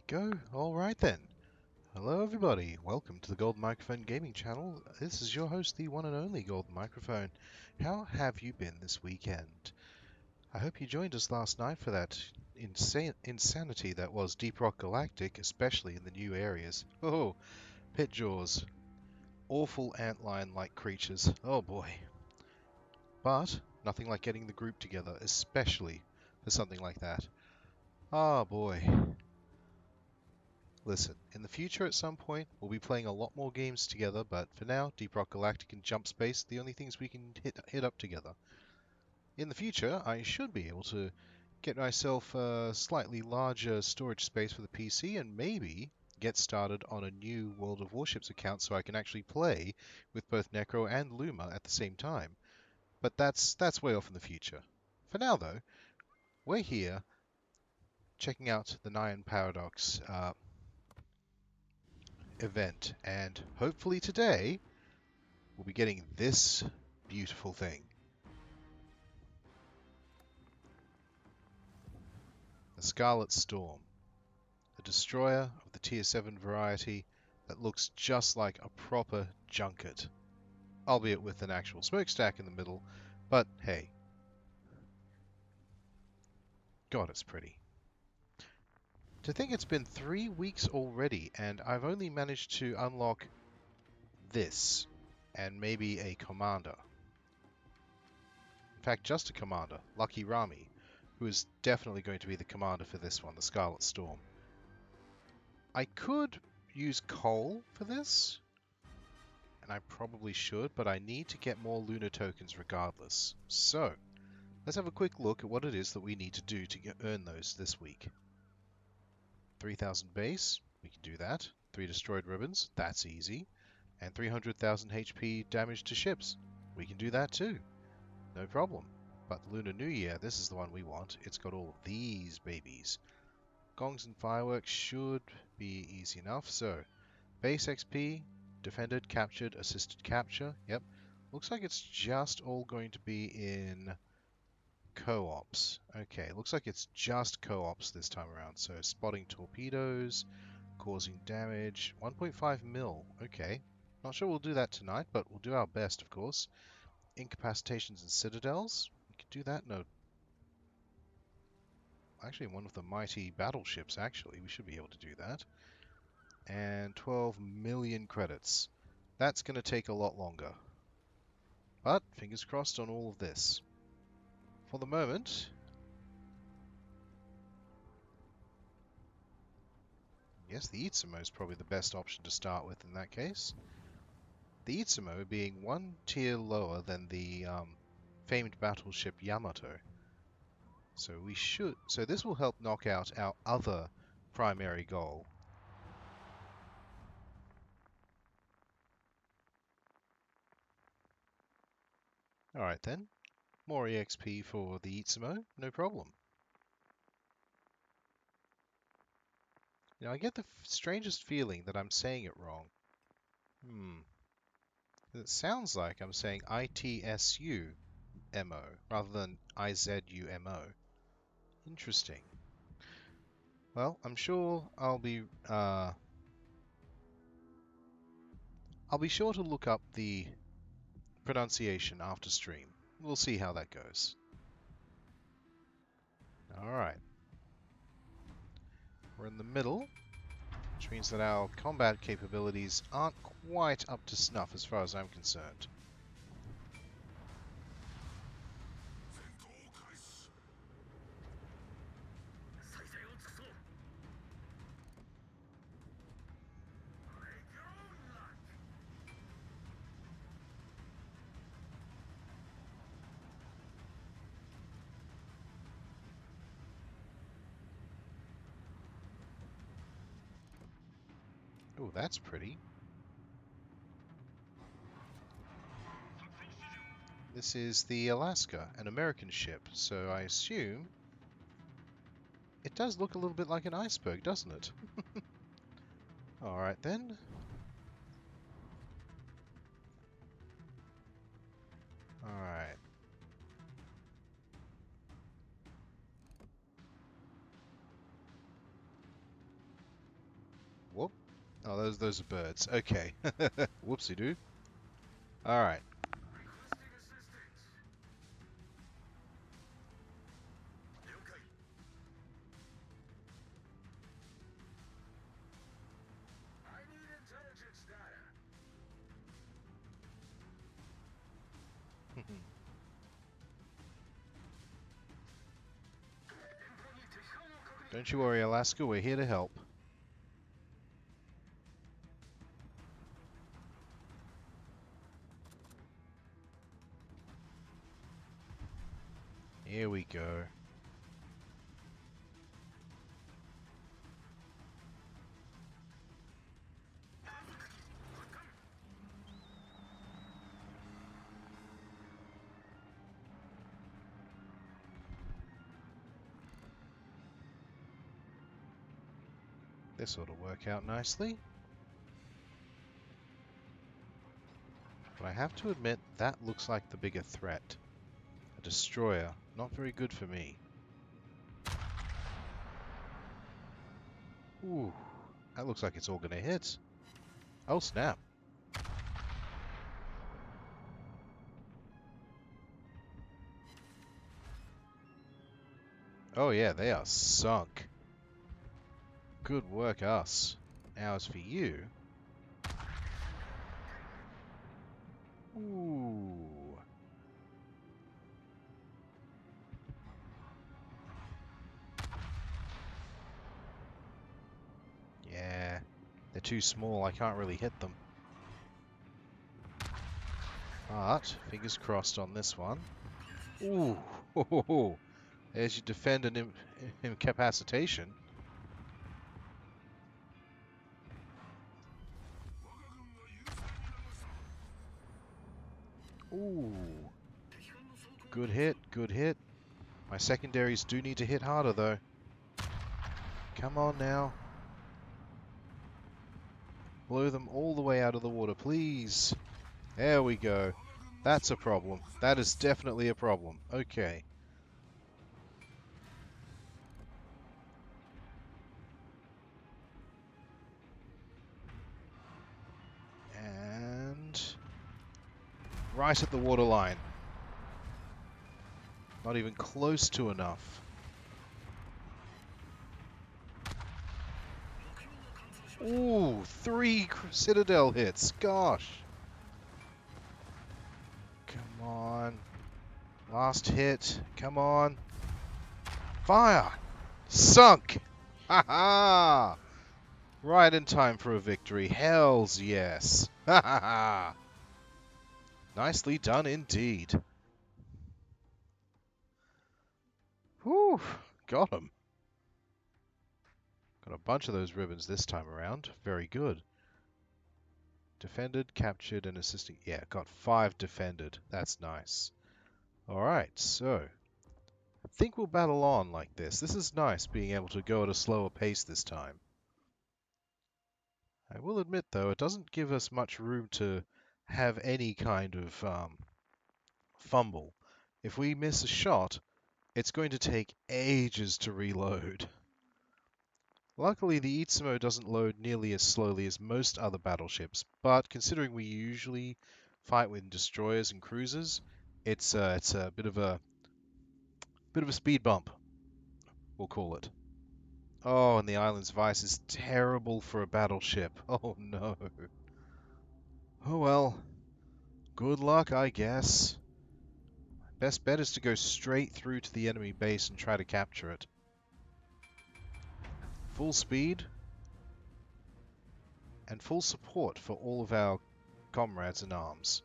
go. Alright then. Hello everybody, welcome to the Golden Microphone Gaming Channel. This is your host, the one and only Golden Microphone. How have you been this weekend? I hope you joined us last night for that insanity that was Deep Rock Galactic, especially in the new areas. Oh, pit jaws. Awful antlion-like creatures. Oh boy. But, nothing like getting the group together, especially for something like that. Ah boy. Listen, in the future at some point, we'll be playing a lot more games together, but for now, Deep Rock Galactic and Jump Space are the only things we can hit up together. In the future, I should be able to get myself a slightly larger storage space for the PC and maybe get started on a new World of Warships account so I can actually play with both Necro and Luma at the same time. But that's way off in the future. For now, though, we're here checking out the Nian Paradox event, and hopefully today we'll be getting this beautiful thing. The Scarlet Storm, a destroyer of the Tier 7 variety that looks just like a proper junket, albeit with an actual smokestack in the middle, but hey. God, it's pretty. To think it's been 3 weeks already, and I've only managed to unlock this, and maybe a commander. In fact, just a commander, Lucky Rami, who is definitely going to be the commander for this one, the Scarlet Storm. I could use coal for this, and I probably should, but I need to get more lunar tokens regardless. So, let's have a quick look at what it is that we need to do to earn those this week. 3,000 base, we can do that. 3 destroyed ribbons, that's easy. And 300,000 HP damage to ships, we can do that too. No problem. But the Lunar New Year, this is the one we want. It's got all of these babies. Gongs and fireworks should be easy enough. So, base XP, defended, captured, assisted capture. Yep. Looks like it's just all going to be in co-ops. Okay, looks like it's just co-ops this time around. So, spotting torpedoes, causing damage, 1.5 mil. Okay. Not sure we'll do that tonight, but we'll do our best, of course. Incapacitations and citadels. We could do that. No. Actually, one of the mighty battleships, actually. We should be able to do that. And 12 million credits. That's going to take a lot longer. But, fingers crossed on all of this. For the moment, yes, the Izumo is probably the best option to start with in that case. The Izumo being one tier lower than the famed battleship Yamato. So this will help knock out our other primary goal. Alright then, more EXP for the Izumo, no problem. Now I get the strangest feeling that I'm saying it wrong. It sounds like I'm saying ITSUMO rather than IZUMO. Interesting. Well, I'm sure I'll be sure to look up the pronunciation after stream. We'll see how that goes. Alright. We're in the middle, which means that our combat capabilities aren't quite up to snuff as far as I'm concerned. Oh, that's pretty. This is the Alaska, an American ship, so I assume it does look a little bit like an iceberg, doesn't it? Alright then. Alright. Oh, those are birds. Okay. Whoopsie-doo. Alright. Don't you worry, Alaska. We're here to help. Here we go. This ought to work out nicely. But I have to admit, that looks like the bigger threat. A destroyer. Not very good for me. Ooh. That looks like it's all going to hit. Oh, snap. Oh, yeah, they are sunk. Good work, us. Now, as for you... Ooh. Yeah. They're too small, I can't really hit them. But, fingers crossed on this one. Ooh. Ho, ho, ho. There's your defend and incapacitation. Ooh. Good hit, good hit. My secondaries do need to hit harder, though. Come on now. Blow them all the way out of the water, please. There we go. That's a problem. That is definitely a problem. Okay. And... right at the waterline. Not even close to enough. Ooh, 3 Citadel hits. Gosh. Come on. Last hit. Come on. Fire! Sunk! Ha ha! Right in time for a victory. Hells yes. Ha ha ha! Nicely done indeed. Whew, got him. Got a bunch of those ribbons this time around. Very good. Defended, captured, and assisting. Yeah, got 5 defended. That's nice. Alright, so... I think we'll battle on like this. This is nice, being able to go at a slower pace this time. I will admit, though, it doesn't give us much room to have any kind of fumble. If we miss a shot, it's going to take ages to reload. Luckily, the Itsumo doesn't load nearly as slowly as most other battleships, but considering we usually fight with destroyers and cruisers, it's a bit of a speed bump, we'll call it. Oh, and the island's vice is terrible for a battleship. Oh no. Oh well. Good luck, I guess. Best bet is to go straight through to the enemy base and try to capture it. Full speed. And full support for all of our comrades in arms.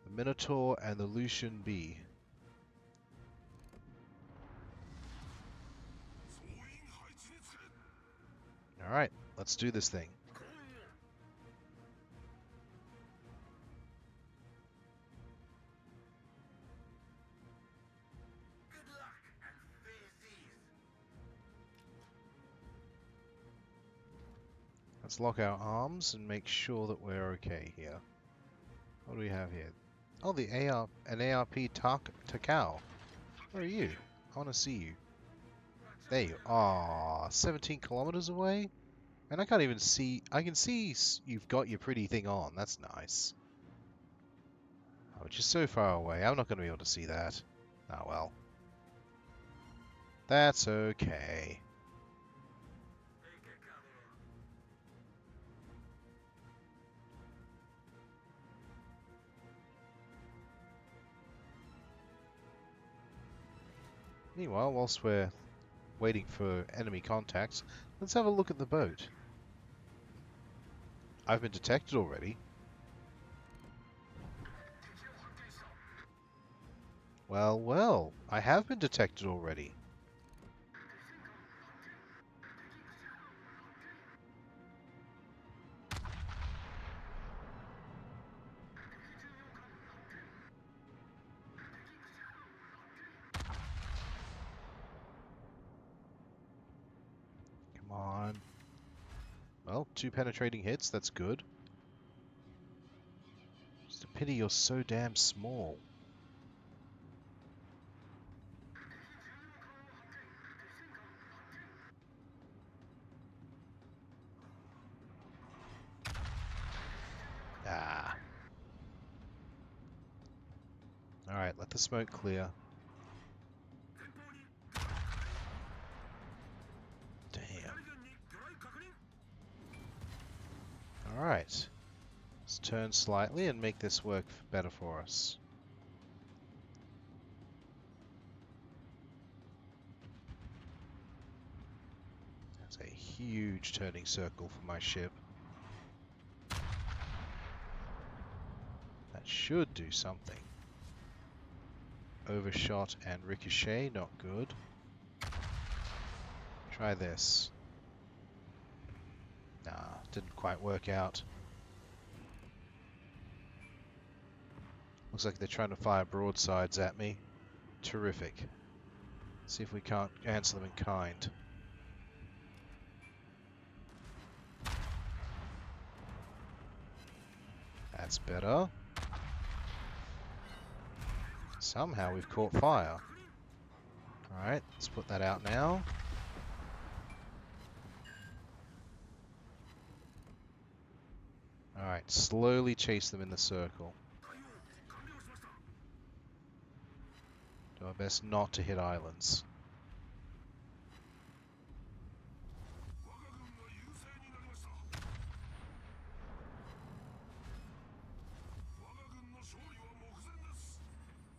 The Minotaur and the Lucian Bee. Alright, let's do this thing. Let's lock our arms and make sure that we're okay here. What do we have here? Oh, an ARP Takao. Where are you? I want to see you. There you are. 17 kilometers away? And I can't even see... I can see you've got your pretty thing on. That's nice. Oh, it's just so far away. I'm not going to be able to see that. Oh, well. That's okay. Meanwhile, whilst we're waiting for enemy contacts, let's have a look at the boat. I've been detected already. Well, well, I have been detected already. Come on. Well, 2 penetrating hits, that's good. Just a pity you're so damn small. Ah. Alright, let the smoke clear. Damn. Alright. Let's turn slightly and make this work better for us. That's a huge turning circle for my ship. That should do something. Overshot and ricochet, not good. Try this. Nah, didn't quite work out. Looks like they're trying to fire broadsides at me. Terrific. See if we can't answer them in kind. That's better. Somehow we've caught fire. Alright, let's put that out now. Alright, slowly chase them in the circle. Do our best not to hit islands.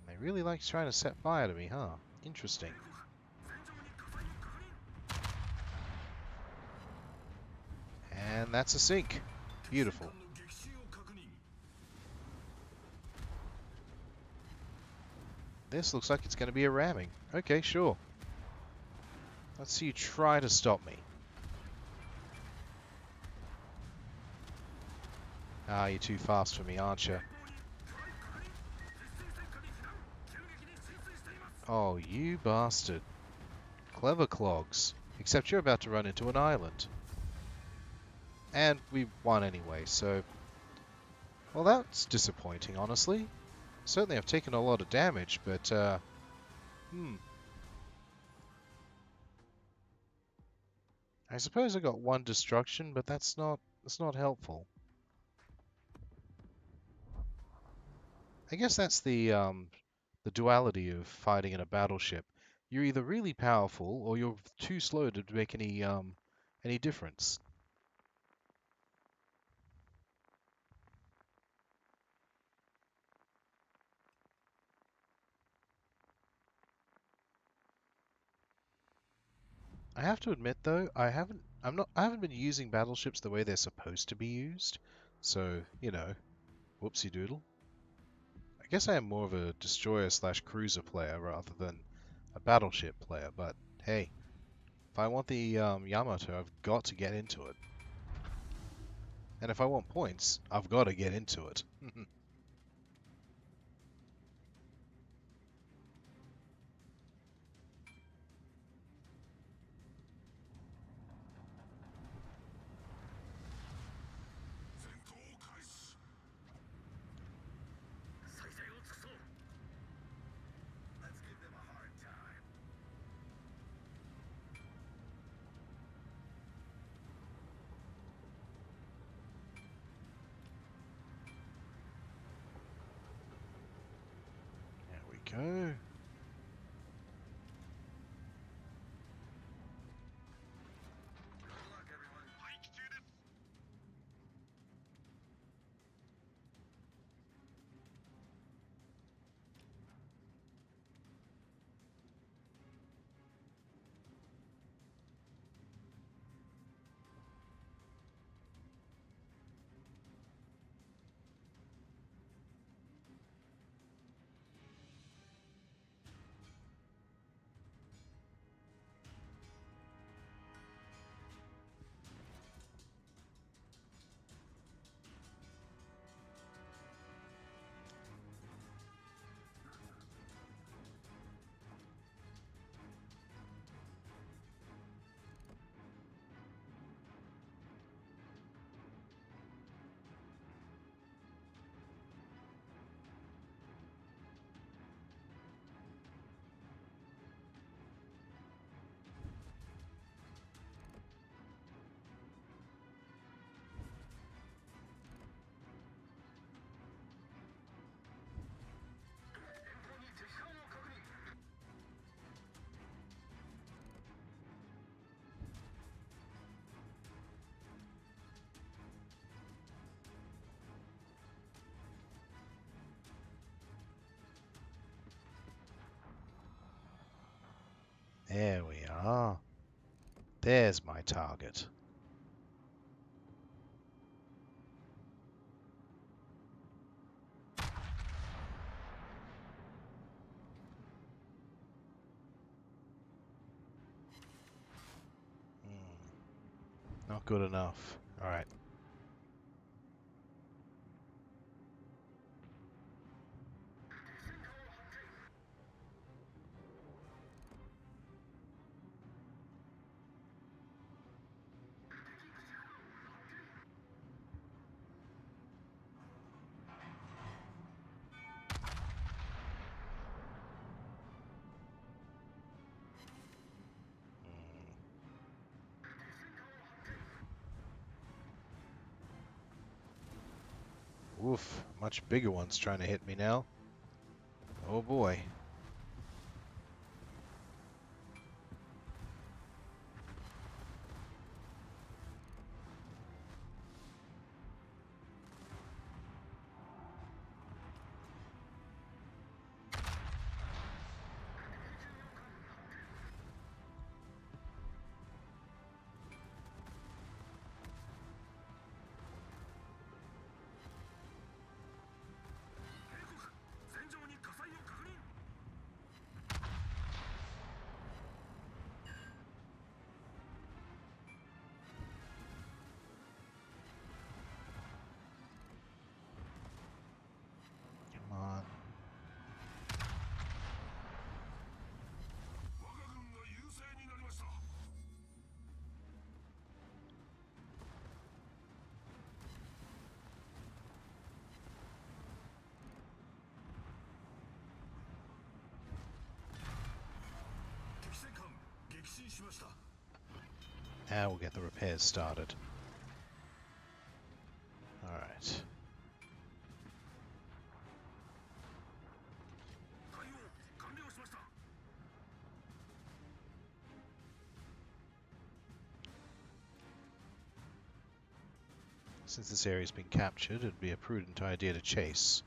They really like trying to set fire to me, huh? Interesting. And that's a sink. Beautiful. This looks like it's going to be a ramming. Okay, sure. Let's see you try to stop me. Ah, you're too fast for me, aren't you? Oh, you bastard. Clever clogs. Except you're about to run into an island. And we won anyway, so... Well, that's disappointing, honestly. Certainly I've taken a lot of damage, but, I suppose I got 1 destruction, but that's not helpful. I guess that's the duality of fighting in a battleship. You're either really powerful, or you're too slow to make any difference. I have to admit though, I haven't been using battleships the way they're supposed to be used. So, you know, whoopsie doodle. I guess I am more of a destroyer slash cruiser player rather than a battleship player, but hey, if I want the Yamato, I've got to get into it. And if I want points, I've got to get into it. go. There we are. There's my target. Not good enough. Alright. Oof, much bigger ones trying to hit me now. Oh boy. Come on. Now we'll get the repairs started. Alright. Since this area's been captured, it'd be a prudent idea to chase.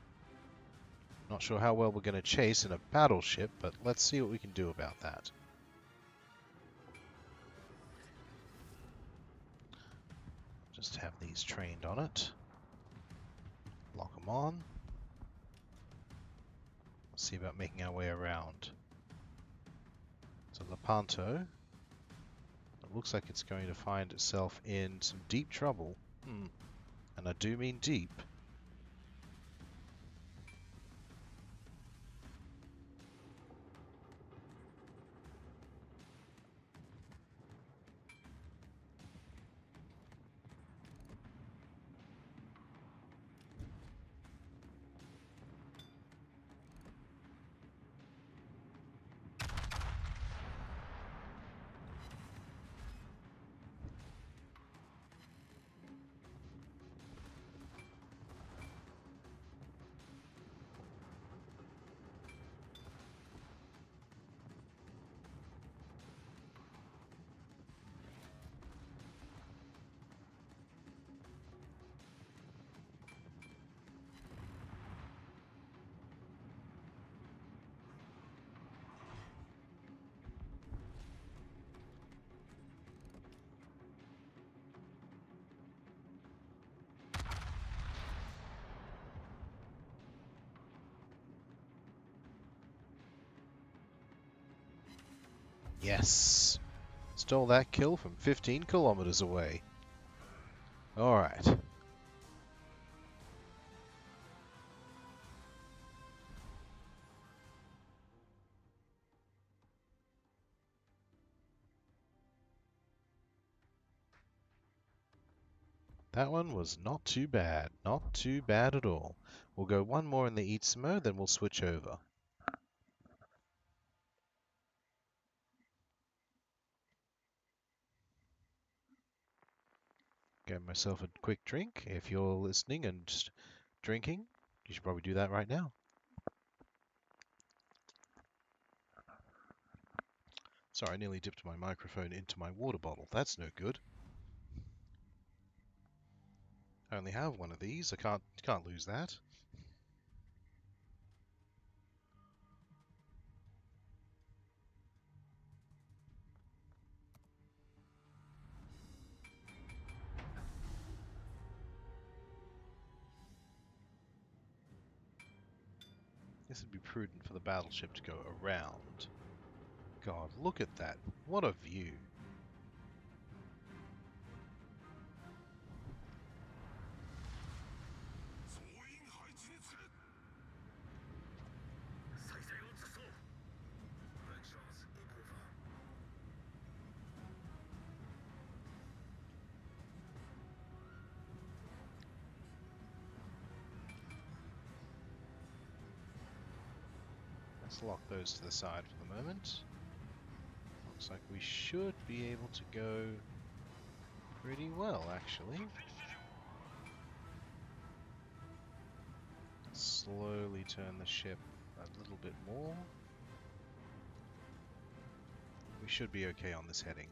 Not sure how well we're going to chase in a battleship, but let's see what we can do about that. Just have these trained on it. Lock them on. Let's see about making our way around. So Lepanto, it looks like it's going to find itself in some deep trouble. And I do mean deep. Yes! Stole that kill from 15 kilometers away. Alright. That one was not too bad. Not too bad at all. We'll go one more in the Eats mode, then we'll switch over. Get myself a quick drink. If you're listening and just drinking, you should probably do that right now. Sorry, I nearly dipped my microphone into my water bottle. That's no good. I only have one of these. I can't lose that. This would be prudent for the battleship to go around. God, look at that. What a view. Let's lock those to the side for the moment. Looks like we should be able to go pretty well, actually. Slowly turn the ship a little bit more. We should be okay on this heading.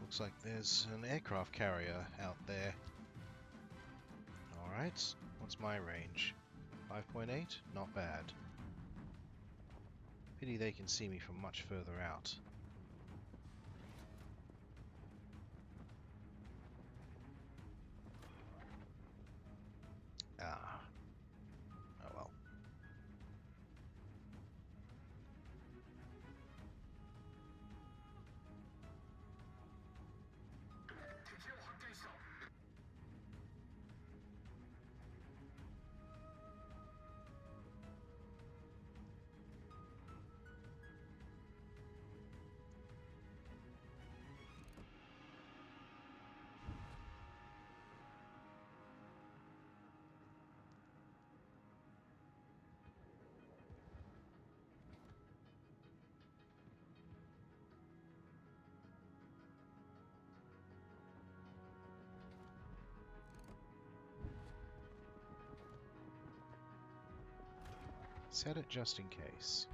Looks like there's an aircraft carrier out there. Alright, what's my range? 5.8? Not bad. Pity they can see me from much further out. Ah. Oh well. Set it just in case.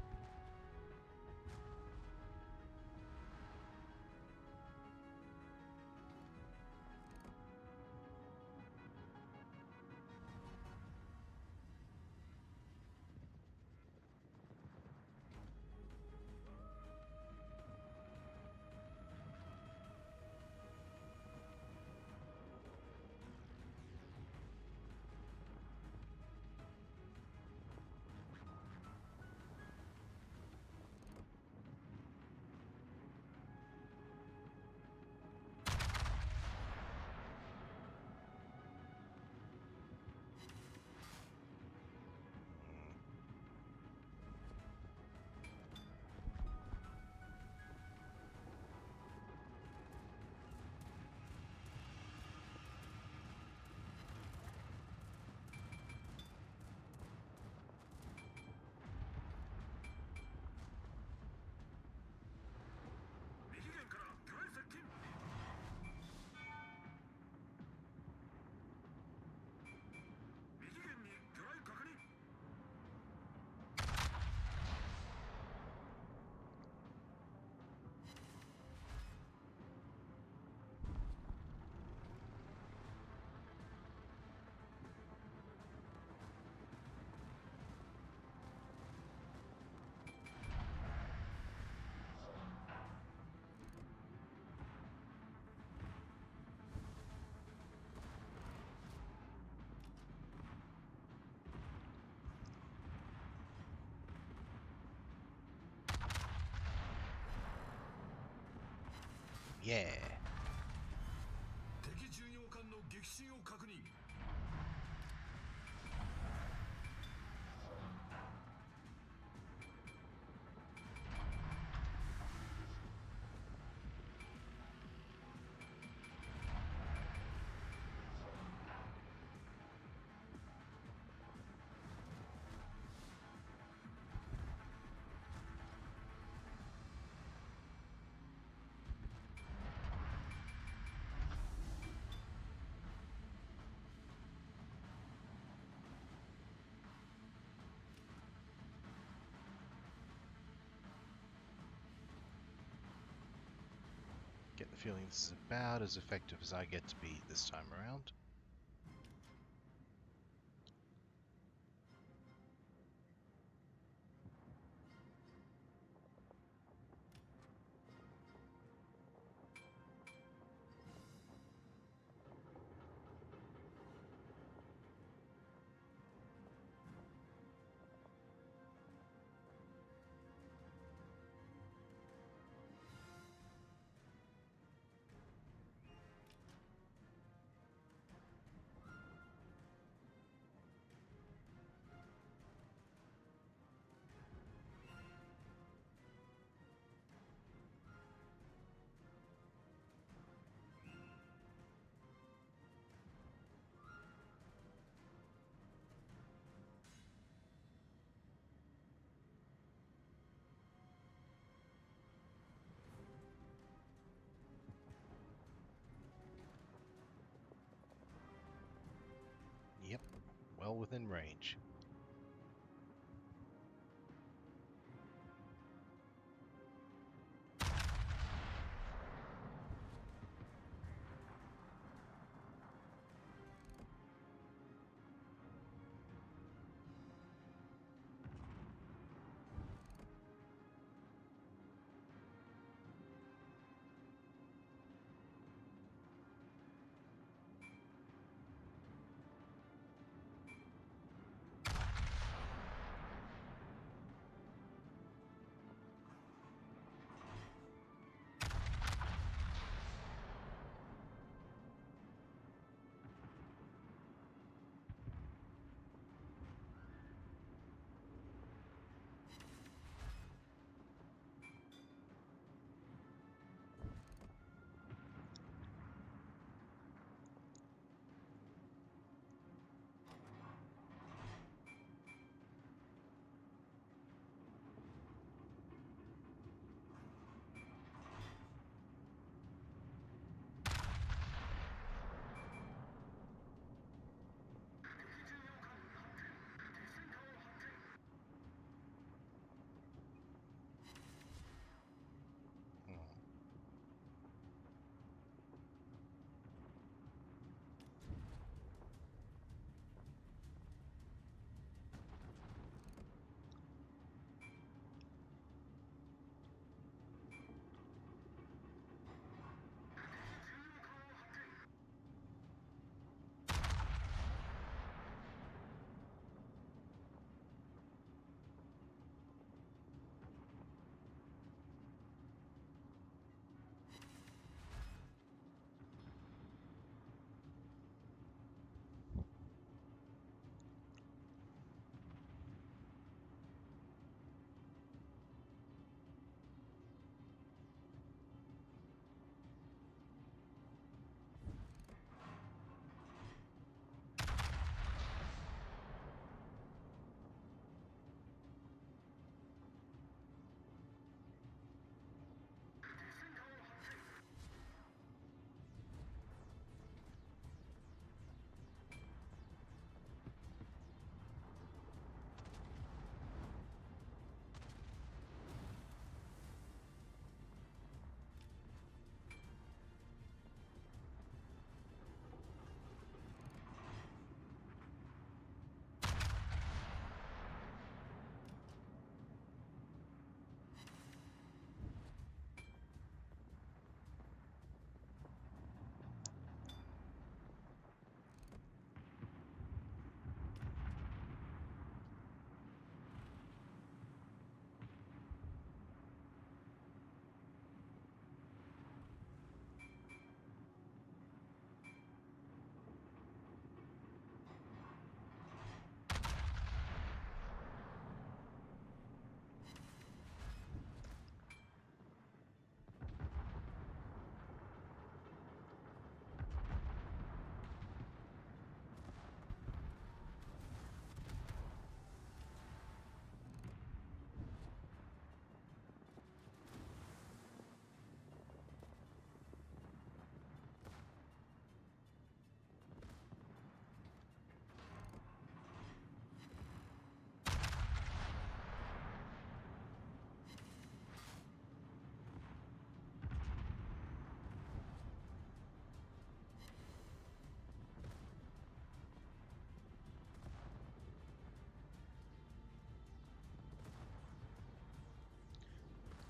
Yeah. Get the feeling this is about as effective as I get to be this time around. Yep, well within range.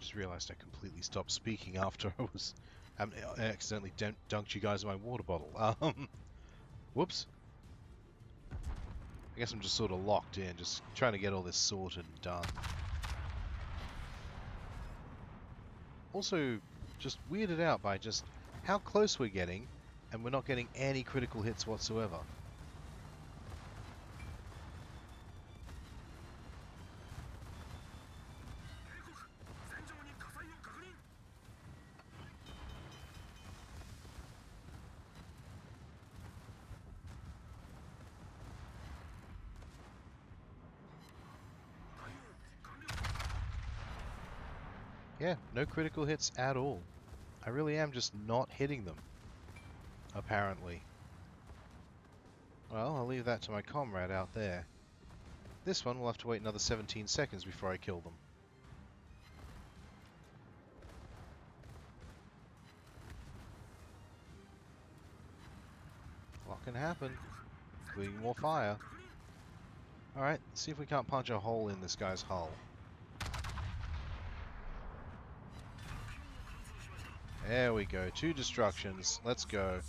Just realised I completely stopped speaking after I accidentally dunked you guys in my water bottle. Whoops. I guess I'm just sort of locked in, just trying to get all this sorted and done. Also, just weirded out by just how close we're getting, and we're not getting any critical hits whatsoever. Yeah, no critical hits at all. I really am just not hitting them, apparently. Well, I'll leave that to my comrade out there. This one will have to wait another 17 seconds before I kill them. What can happen? Including more fire. Alright, let's see if we can't punch a hole in this guy's hull. There we go, 2 destructions. Let's go.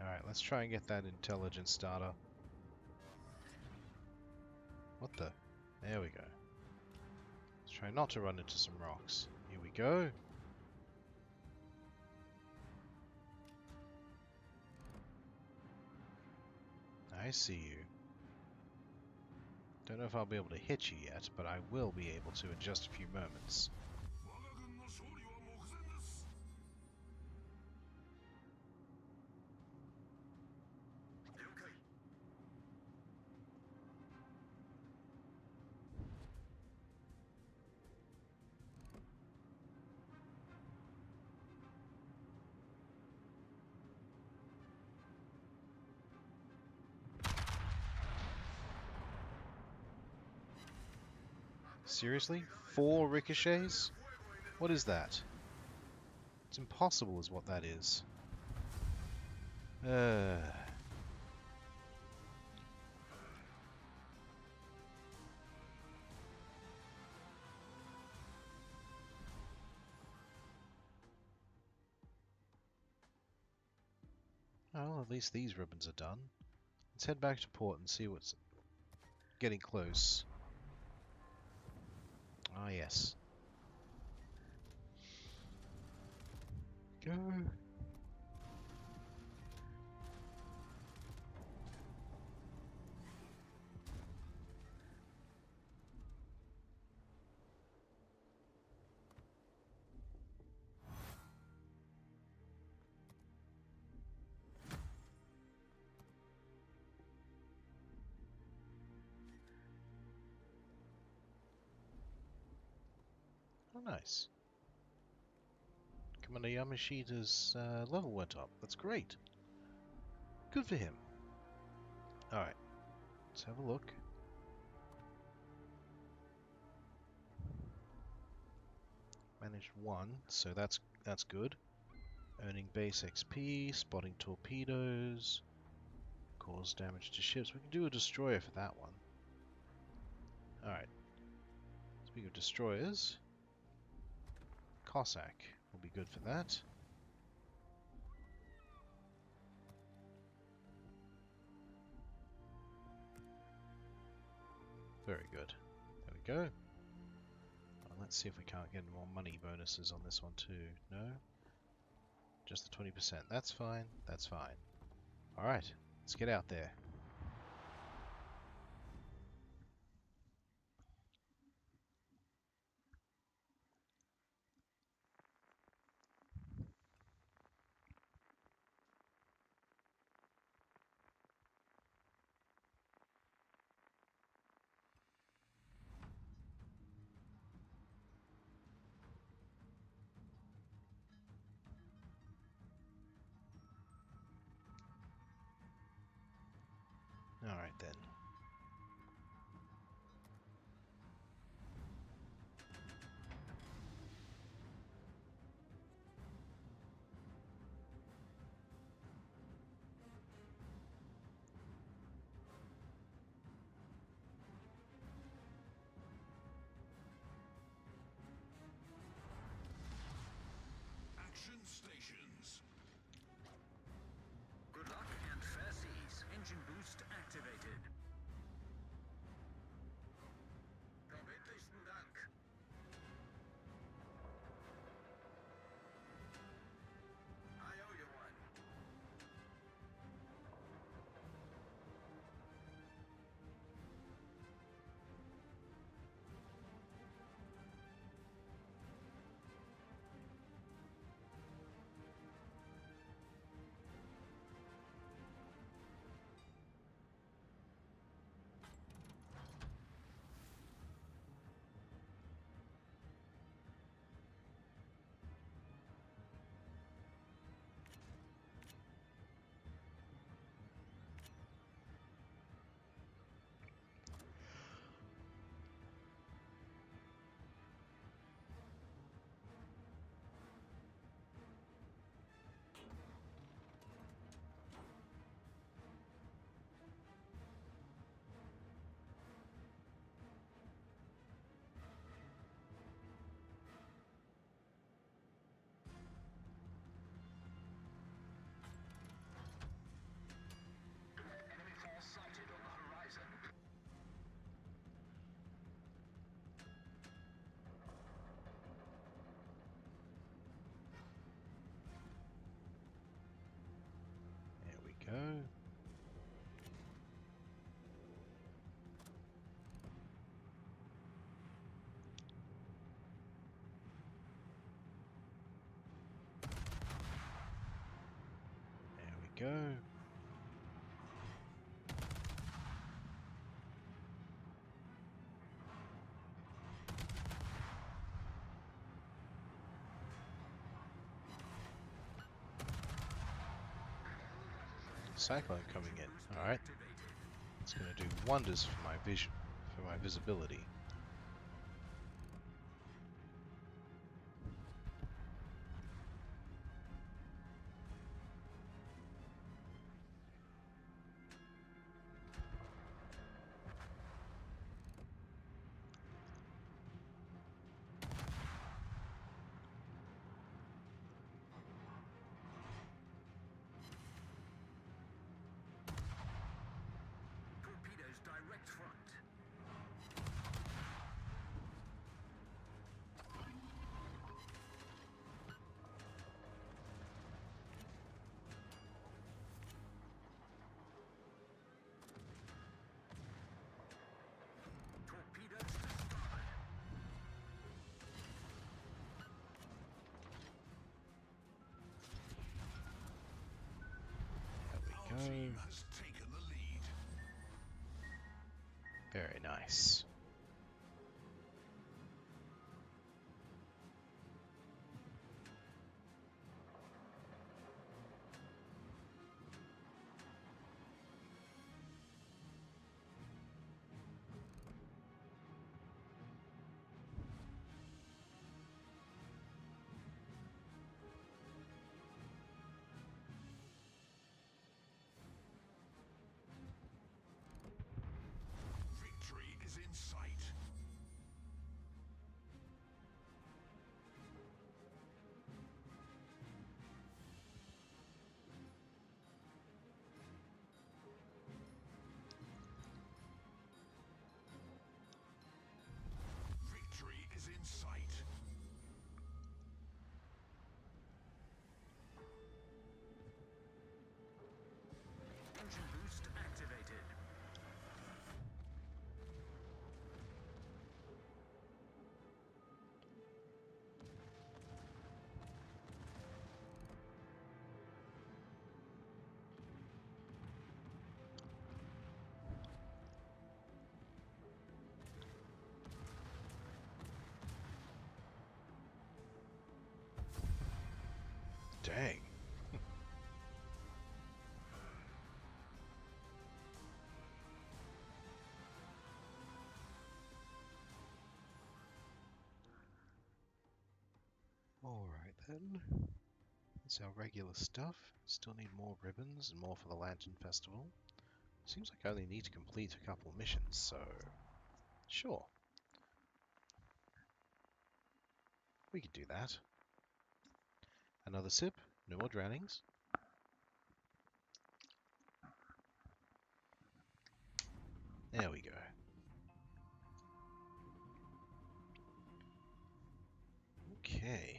Alright, let's try and get that intelligence data. What the? There we go. Let's try not to run into some rocks. Here we go. I see you. Don't know if I'll be able to hit you yet, but I will be able to in just a few moments. Seriously? 4 ricochets? What is that? It's impossible is what that is. Well, at least these ribbons are done. Let's head back to port and see what's getting close. Ah, yes. Go. Oh, nice. Commander Yamashita's level went up. That's great. Good for him. Alright, let's have a look. Managed 1, so that's good. Earning base XP, spotting torpedoes, cause damage to ships. We can do a destroyer for that one. Alright. Speaking of destroyers, Cossack will be good for that. 。 . 。 . 。 . 。 . . . . . . 。 . . . . . . . . . . . . . . . . . . . . . . . . . . . . . . . . . . . . . . . . . . Very good. There we go. Well, let's see if we can't get more money bonuses on this one too. No? Just the 20%. That's fine. That's fine. Alright, let's get out there. Alright then. Action stations. Good luck and fair seas. Engine boost activated. Verbindlichsten Dank. I owe you one. Enemy force sighted on the horizon. There we go. There we go. Cyclone coming in. Alright. It's going to do wonders for my vision, for my visibility. Torpedoes direct front. Torpedoes to starboard. There we go. Has taken the lead. Very nice. Victory is in then. It's our regular stuff. Still need more ribbons and more for the Lantern Festival. Seems like I only need to complete a couple missions, so sure. We could do that. Another sip, no more drownings. There we go. Okay.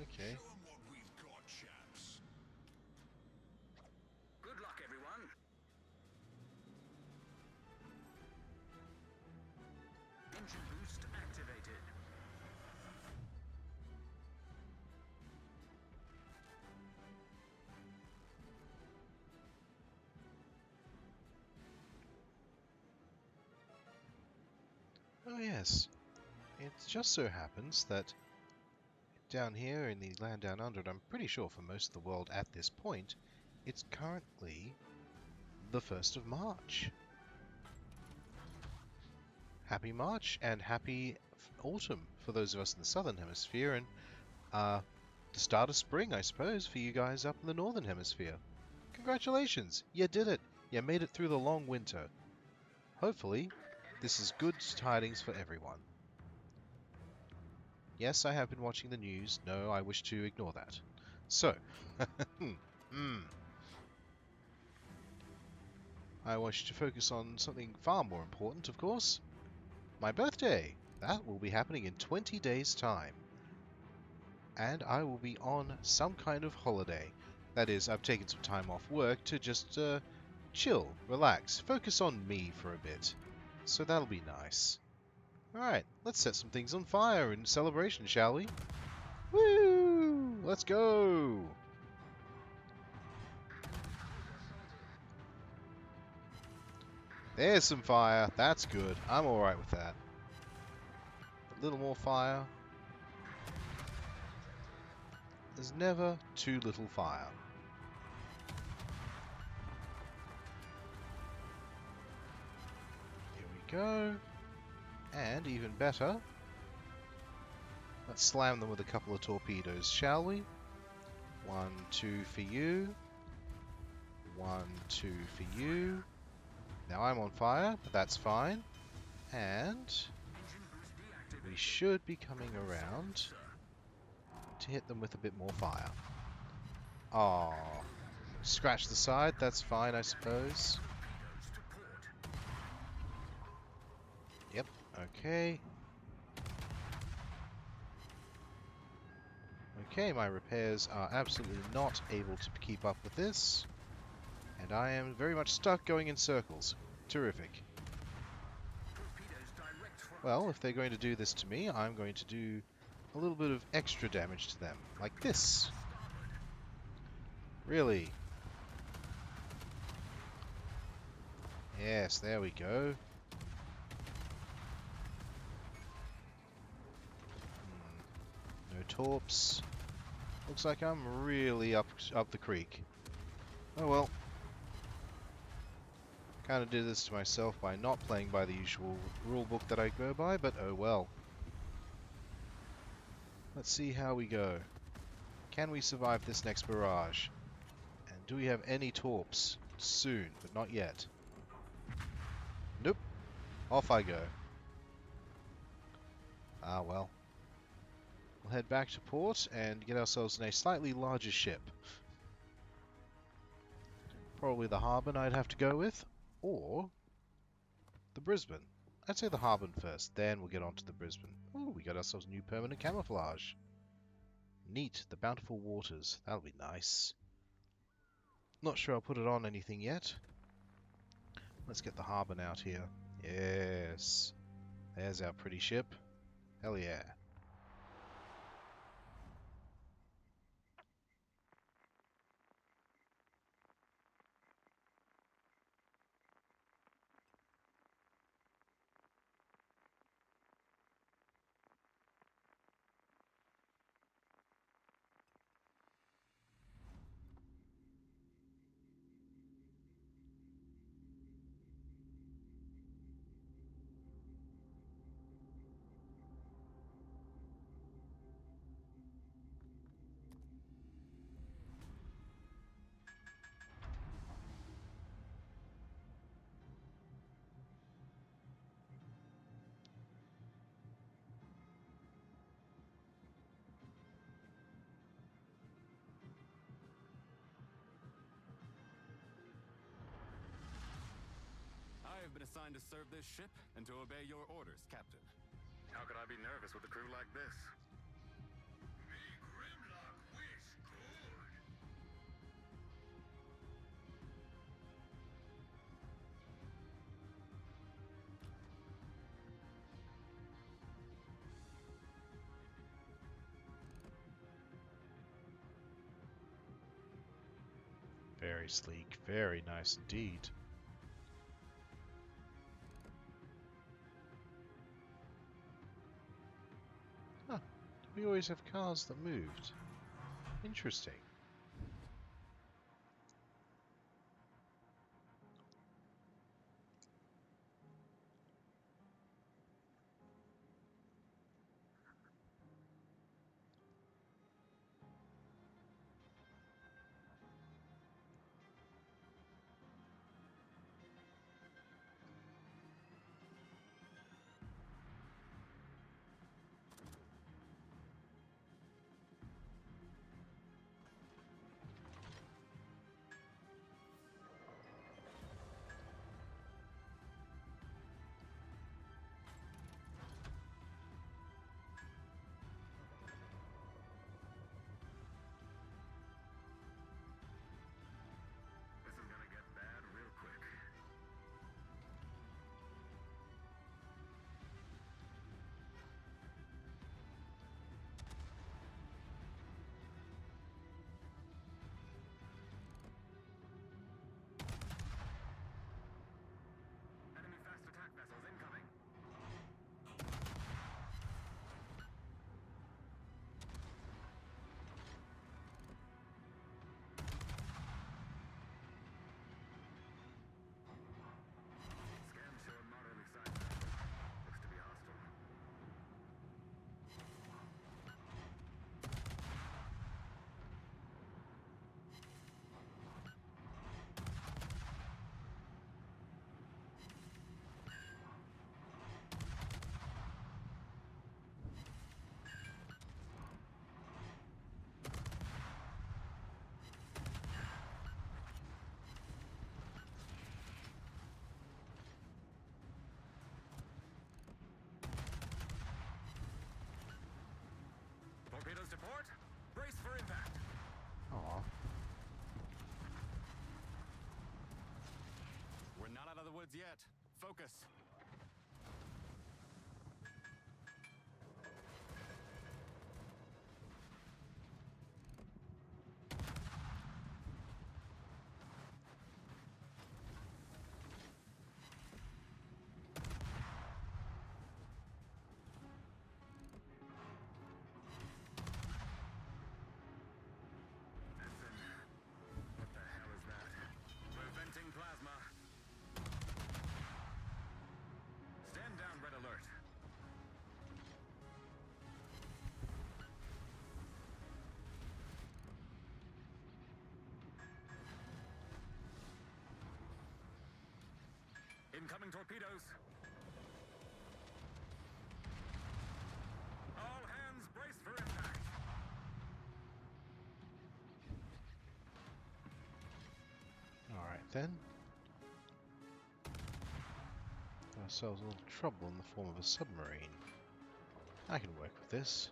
Okay. Show 'em what we've got, chaps. Good luck, everyone. Engine boost activated. Oh yes. It just so happens that down here in the land down under, and I'm pretty sure for most of the world at this point, it's currently the 1st of March. Happy March and happy autumn for those of us in the southern hemisphere, and the start of spring, I suppose, for you guys up in the northern hemisphere. Congratulations! You did it! You made it through the long winter. Hopefully, this is good tidings for everyone. Yes, I have been watching the news. No, I wish to ignore that. So, I wish to focus on something far more important, of course. My birthday! That will be happening in 20 days' time. And I will be on some kind of holiday. That is, I've taken some time off work to just chill, relax, focus on me for a bit. So that'll be nice. Alright, let's set some things on fire in celebration, shall we? Woo! Let's go! There's some fire. That's good. I'm alright with that. A little more fire. There's never too little fire. Here we go. And even better, let's slam them with a couple of torpedoes, shall we? 1, 2 for you. 1, 2 for you. Now I'm on fire, but that's fine. And we should be coming around to hit them with a bit more fire. Aww. Scratch the side, that's fine, I suppose. Yep, okay. Okay, my repairs are absolutely not able to keep up with this. And I am very much stuck going in circles. Terrific. Well, if they're going to do this to me, I'm going to do a little bit of extra damage to them. Like this. Really? Yes, there we go. No torps. Looks like I'm really up the creek. Oh well. Kind of did this to myself by not playing by the usual rulebook that I go by, but oh well. Let's see how we go. Can we survive this next barrage? And do we have any torps? Soon, but not yet. Nope. Off I go. Ah well. We'll head back to port and get ourselves in a slightly larger ship. Probably the Harbin I'd have to go with, or the Brisbane. I'd say the Harbin first, then we'll get on to the Brisbane. Ooh, we got ourselves new permanent camouflage. Neat, the bountiful waters. That'll be nice. Not sure I'll put it on anything yet. Let's get the Harbin out here. Yes. There's our pretty ship. Hell yeah. been assigned to serve this ship and to obey your orders, Captain. How could I be nervous with a crew like this? Me Grimlock wish good. Very sleek, very nice indeed. Huh. We always have cars that moved. Interesting. This is gonna get bad real quick. Enemy fast attack vessels incoming. Scans show a moderately sized vessel. Looks to be hostile. Torpedoes to port. Brace for impact. Aw. We're not out of the woods yet. Focus. Ensign, what the hell is that? Preventing plasma. Stand down, red alert. Incoming torpedoes. All hands brace for impact. Alright then. Got ourselves a little trouble in the form of a submarine. I can work with this.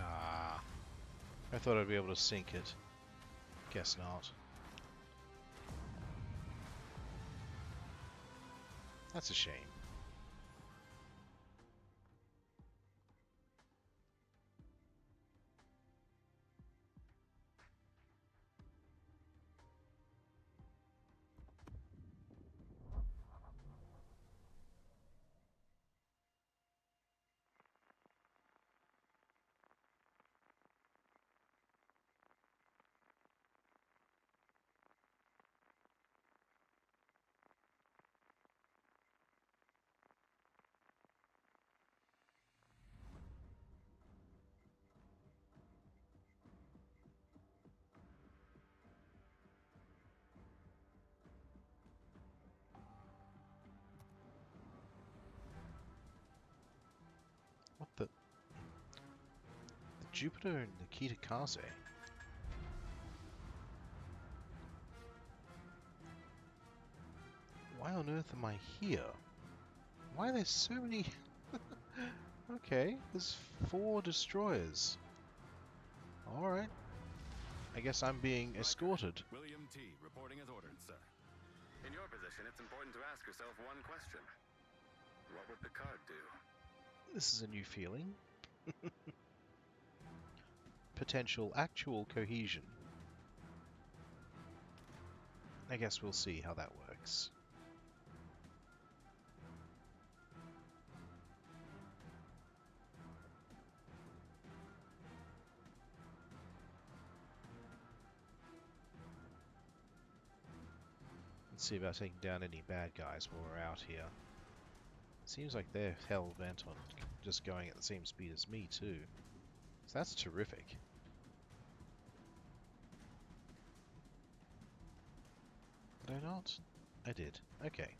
Ah, I thought I'd be able to sink it. Guess not. That's a shame. Jupiter and Nikita Kase. Why on earth am I here? Why are there so many... Okay, there's 4 destroyers. Alright. I guess I'm being escorted. William T. reporting as ordered, sir. In your position, it's important to ask yourself one question. What would Picard do? This is a new feeling. Potential actual cohesion. I guess we'll see how that works. Let's see about taking down any bad guys while we're out here. Seems like they're hell-bent on just going at the same speed as me, too. So that's terrific. Did I not? I did. Okay.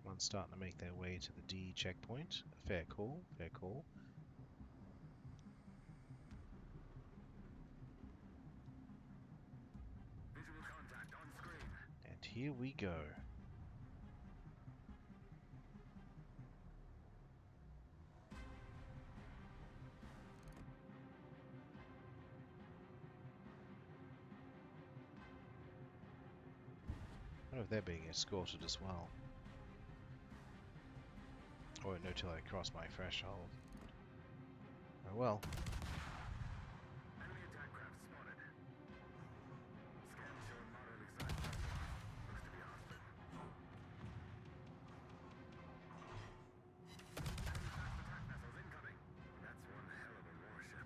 One's starting to make their way to the D checkpoint. Fair call, fair call. Visual contact on screen. And here we go. I wonder if they're being escorted as well. I won't know till I cross my threshold. Oh well. Enemy attack craft spotted. Scan show moderately sized vessel. Looks to be hostile. Enemy fast attack vessels incoming. That's one hell of a warship.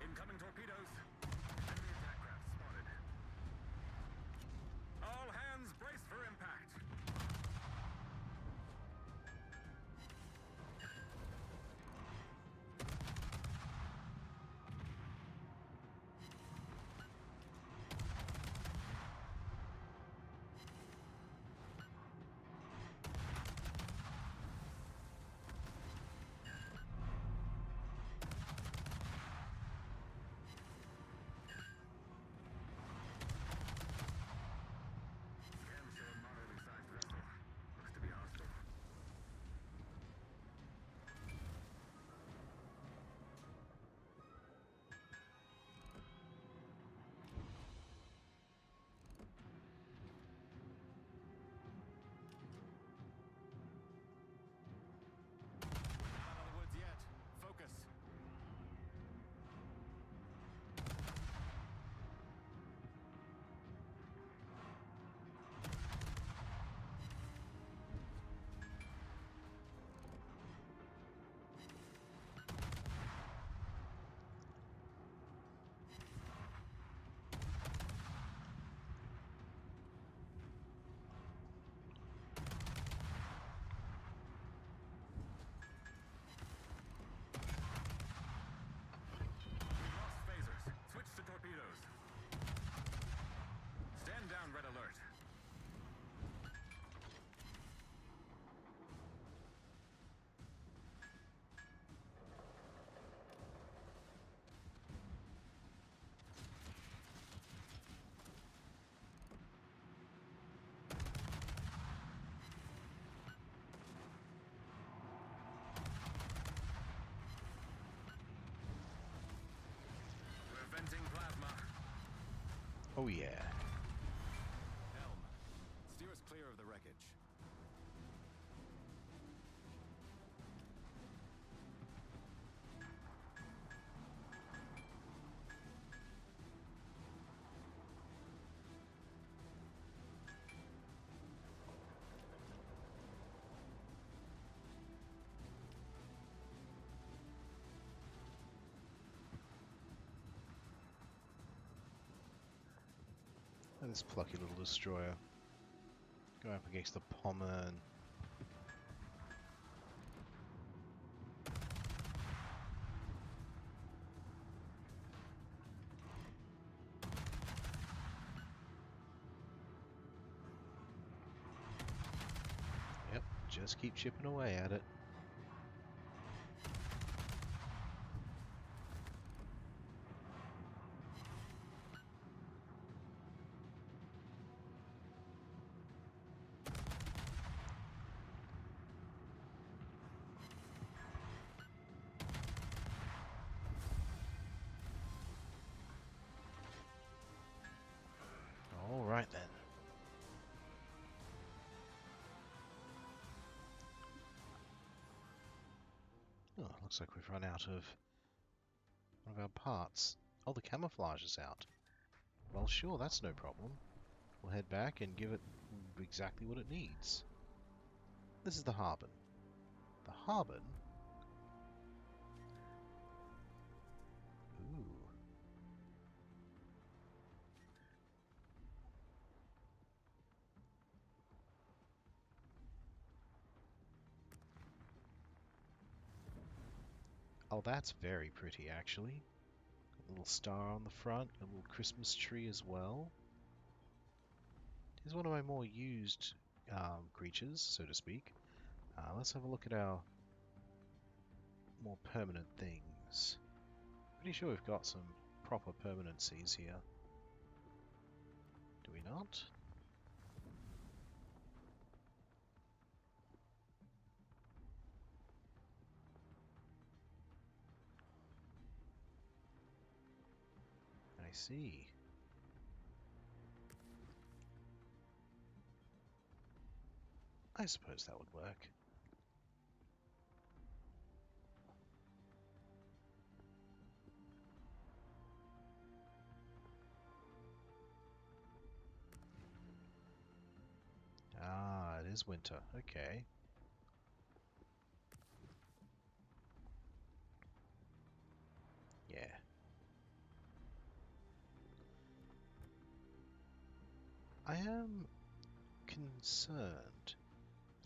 Incoming torpedoes. Enemy attack craft spotted. All hands brace for impact. Scan show moderately sized vessel. Looks to be hostile. We're not out of the woods yet. Focus. Lost phasers. Switch to torpedoes. Stand down, red alert. We're venting plasma. Oh yeah. Helm. Steer us clear of the wreckage. And this plucky little destroyer. Go up against the Pommern. Yep, just keep chipping away at it. Alright then. Oh, looks like we've run out of one of our parts. Oh, the camouflage is out. Well, sure, that's no problem. We'll head back and give it exactly what it needs. This is the Harbin. The Harbin? Ooh. Oh, that's very pretty, actually. A little star on the front, a little Christmas tree as well. Here's one of my more used creatures, so to speak. Let's have a look at our more permanent things. Pretty sure we've got some proper permanencies here. Do we not? I see. I suppose that would work. Ah, it is winter. Okay. Yeah. I am concerned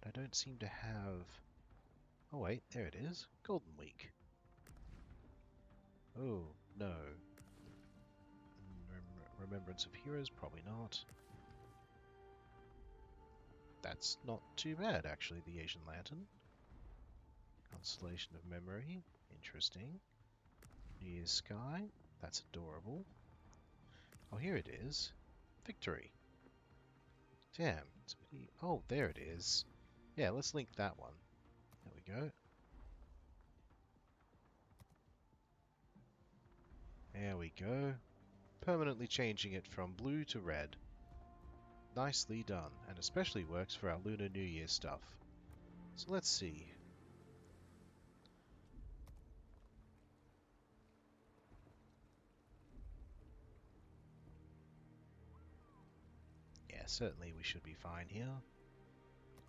that I don't seem to have... Oh wait, there it is. Golden Week. Oh, no. Remembrance of Heroes? Probably not. That's not too bad, actually, the Asian Lantern. Constellation of Memory. Interesting. New Year's Sky. That's adorable. Oh, here it is. Victory. Damn. Oh, there it is. Yeah, let's link that one. There we go. There we go. Permanently changing it from blue to red. Nicely done, and especially works for our Lunar New Year stuff. So let's see. Yeah, certainly we should be fine here.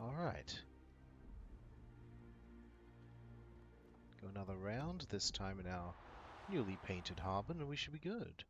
Alright. Go another round, this time in our newly painted Harbin, and we should be good.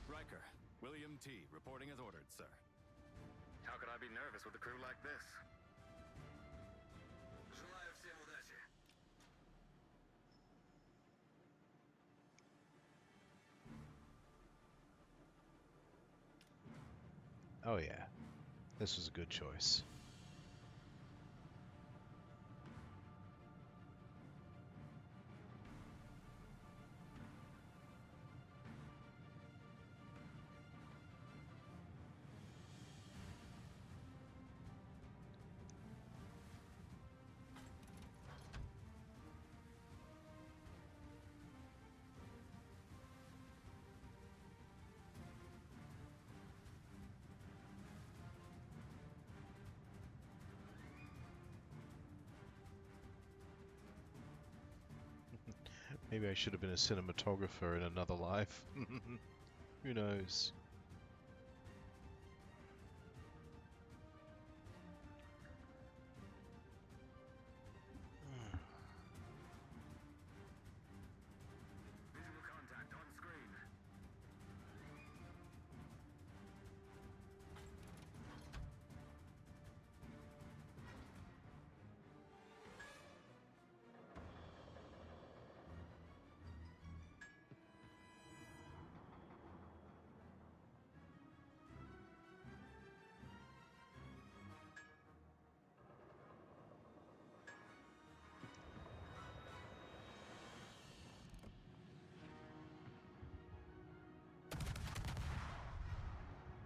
Riker, William T. reporting as ordered, sir. How could I be nervous with a crew like this? Желаю всем удачи. Oh yeah, this was a good choice. Maybe I should have been a cinematographer in another life. Who knows? Visual contact on screen.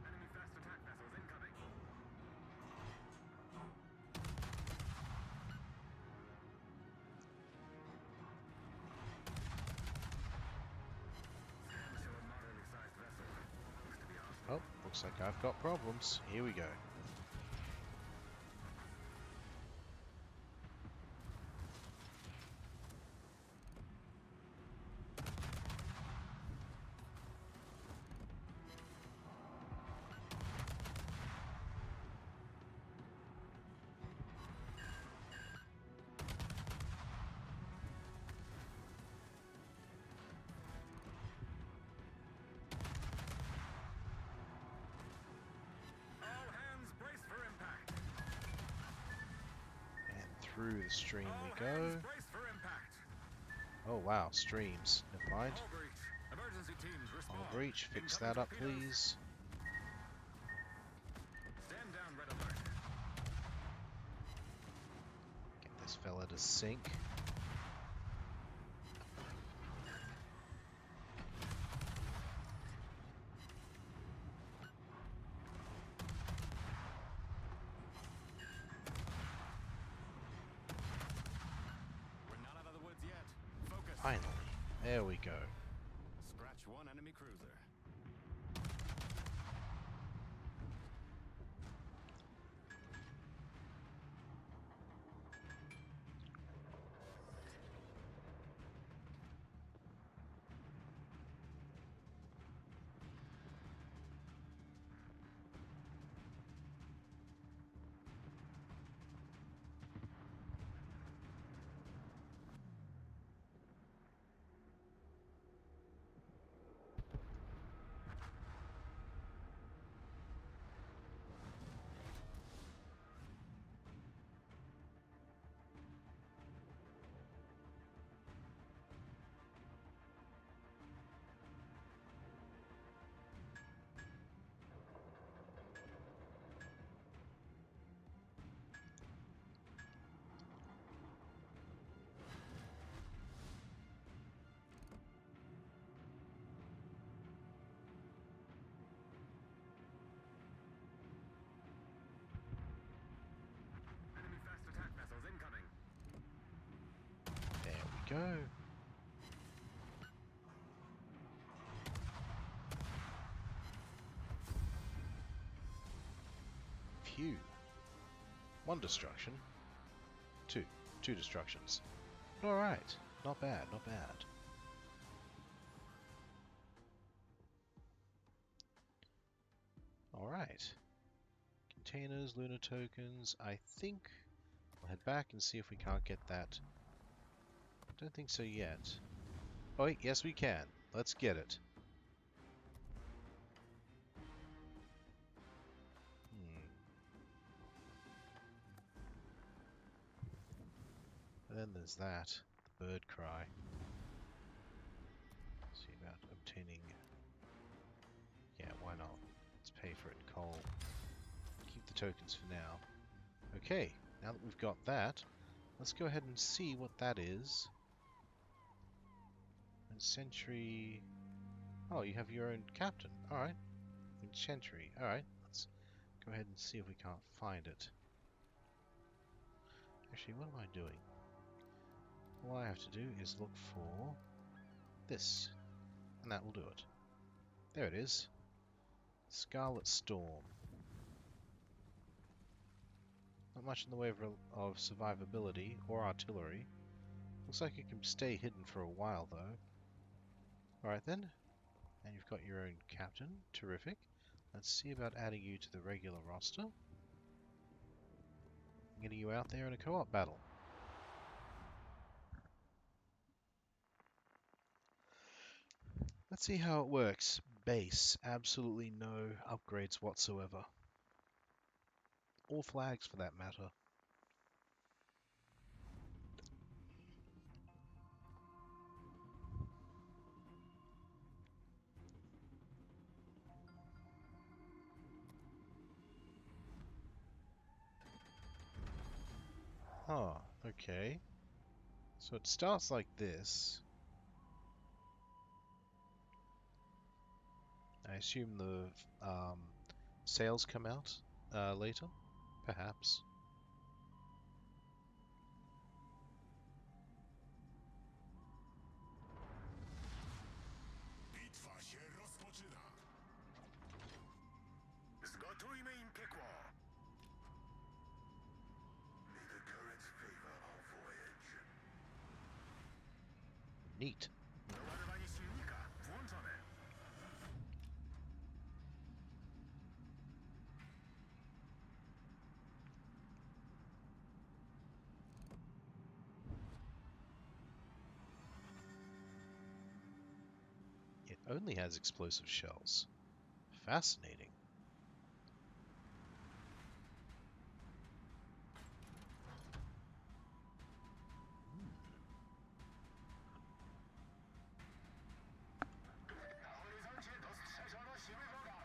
Enemy fast attack vessels incoming. Scans show a moderately sized vessel. Looks to be hostile. Oh, looks like I've got problems. Here we go. All hands brace for impact. And through the stream All we go. hands brace for impact. Oh wow, streams. Never mind. All breach. Emergency teams respond. All breach, fix Incoming that up torpedoes. please. Stand down, red alert. Get this fella to sink. We're not out of the woods yet. Focus. Finally. There we go. Scratch one enemy cruiser. Enemy fast attack vessels incoming. There we go. Phew. One destruction. Two destructions. Alright. Not bad, not bad. Alright. Containers, lunar tokens. I think we'll head back and see if we can't get that. Don't think so yet. Oh wait, yes we can. Let's get it. And then there's that. The bird cry. See about obtaining... Yeah, why not? Let's pay for it in coal. Keep the tokens for now. Okay, now that we've got that, let's go ahead and see what that is. And Sentry... Oh, you have your own captain. Alright. And Sentry. Alright, let's go ahead and see if we can't find it. Actually, what am I doing? All I have to do is look for this, and that will do it. There it is. Scarlet Storm. Not much in the way of survivability or artillery. Looks like it can stay hidden for a while, though. Alright then. And you've got your own captain. Terrific. Let's see about adding you to the regular roster. Getting you out there in a co-op battle. Let's see how it works. Base. Absolutely no upgrades whatsoever. Or flags for that matter. Huh, okay. So it starts like this. I assume the sales come out later? Perhaps. Bitwa się rozpoczyna. Zgotujmy im piekło. May the currents favor our voyage. Neat. Doładowanie silnika włączone. It only has explosive shells. Fascinating. Na horyzoncie dostrzeżono siły wroga.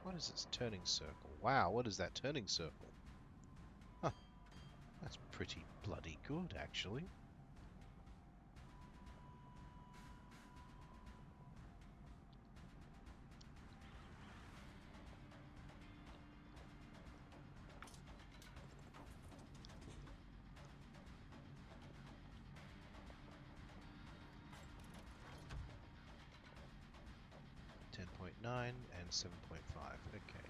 What is this turning circle? Wow, what is that turning circle? Huh, that's pretty bloody good, actually. .9 and 7.5. Okay.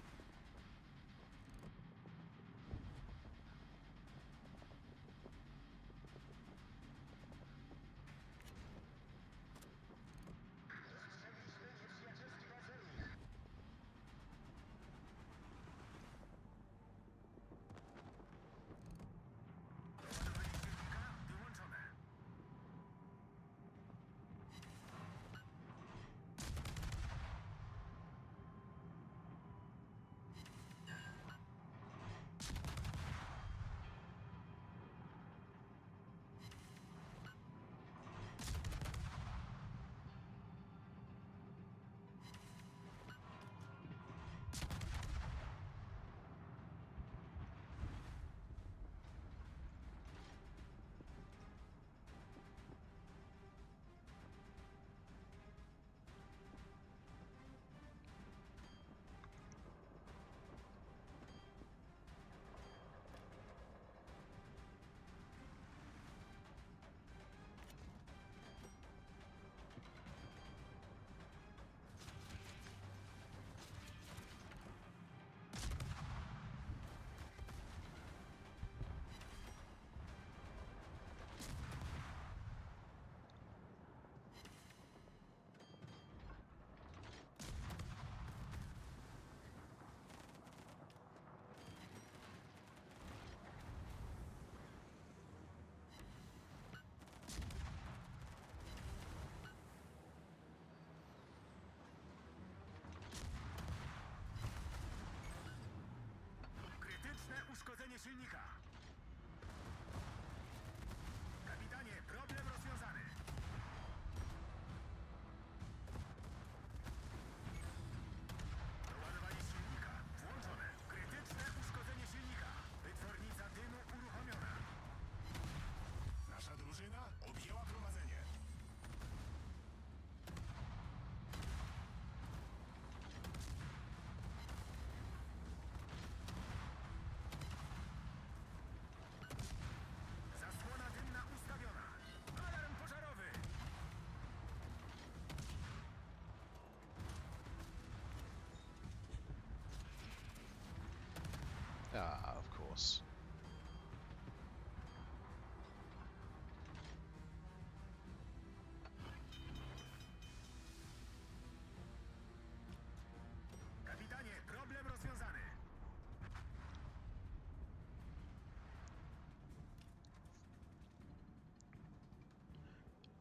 Wyłączone.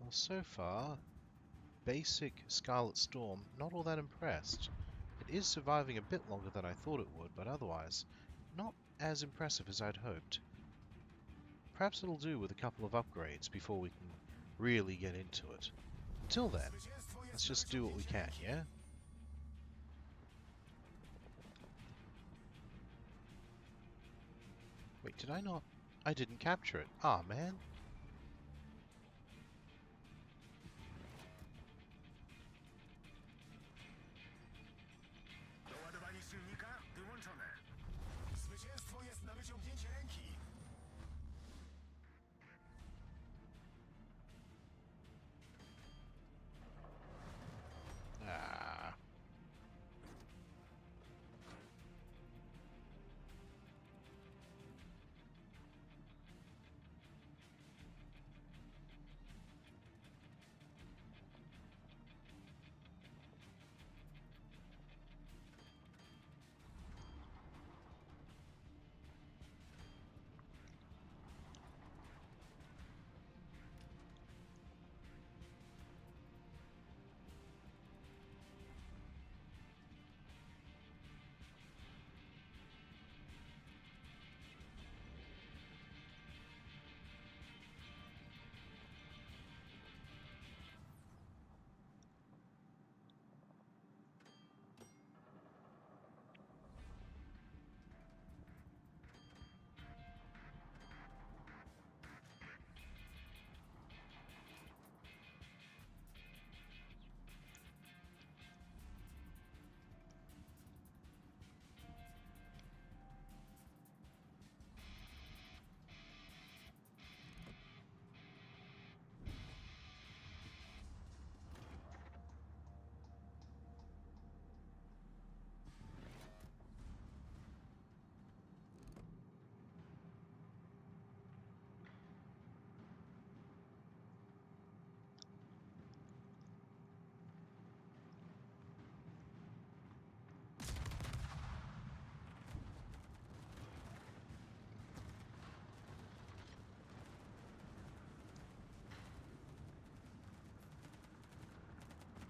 Well, so far, basic Scarlet Storm, not all that impressed. It is surviving a bit longer than I thought it would, but otherwise, not as impressive as I'd hoped. Perhaps it'll do with a couple of upgrades before we can really get into it. Until then, let's just do what we can, yeah? Wait, did I not? I didn't capture it. Ah, man. Doładowanie silnika wyłączone. Zwycięstwo jest na wyciągnięcie ręki. Ah.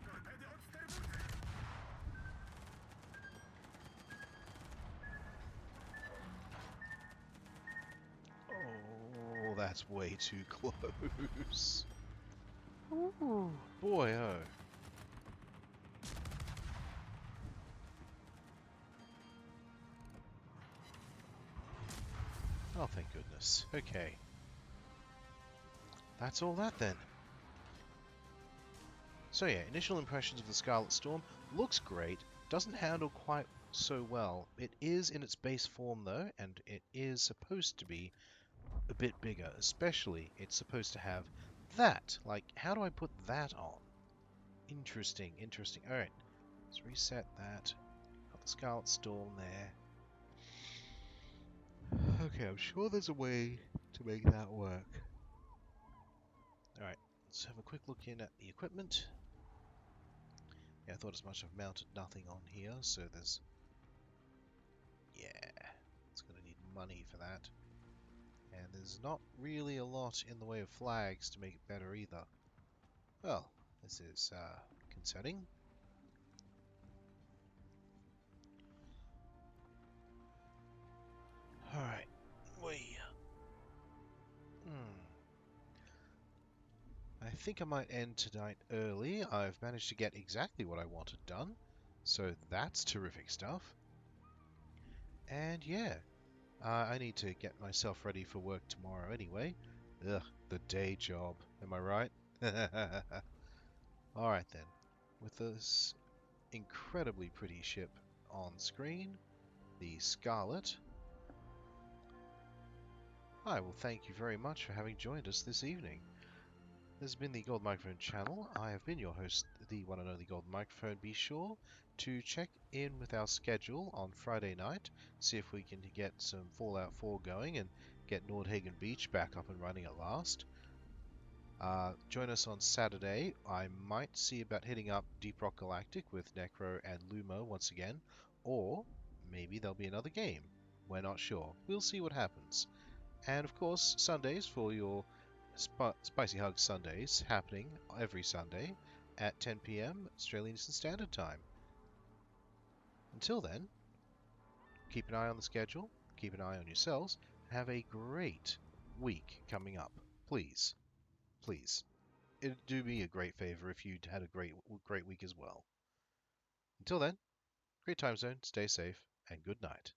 Torpedy od sterbuty. Oh, that's way too close. Ooh, boy, oh. Oh, thank goodness. Okay. That's all that then. So yeah, initial impressions of the Scarlet Storm. Looks great. Doesn't handle quite so well. It is in its base form though, and it is supposed to be a bit bigger. Especially, it's supposed to have that. Like, how do I put that on? Interesting, interesting. Alright, let's reset that. Got the Scarlet Storm there. Okay, I'm sure there's a way to make that work. Alright, let's have a quick look in at the equipment. Yeah, I thought as much. I've mounted nothing on here, so there's... Yeah, it's going to need money for that. And there's not really a lot in the way of flags to make it better either. Well, this is concerning. Alright, I think I might end tonight early. I've managed to get exactly what I wanted done, so that's terrific stuff. And yeah, I need to get myself ready for work tomorrow anyway. Ugh, the day job, am I right? Alright then, with this incredibly pretty ship on screen, the Scarlet, I will thank you very much for having joined us this evening. This has been the Gold Microphone channel. I have been your host, the one and only Golden Microphone. Be sure to check in with our schedule on Friday night, see if we can get some Fallout 4 going and get Nordhagen Beach back up and running at last. Join us on Saturday. I might see about hitting up Deep Rock Galactic with Necro and Lumo once again, or maybe there'll be another game. We're not sure. We'll see what happens. And of course, Sundays for your Spicy Hug Sundays happening every Sunday at 10 p.m. Australian Eastern Standard Time. Until then, keep an eye on the schedule, keep an eye on yourselves, and have a great week coming up. Please, please. It'd do me a great favor if you'd had a great week as well. Until then, great time zone, stay safe, and good night.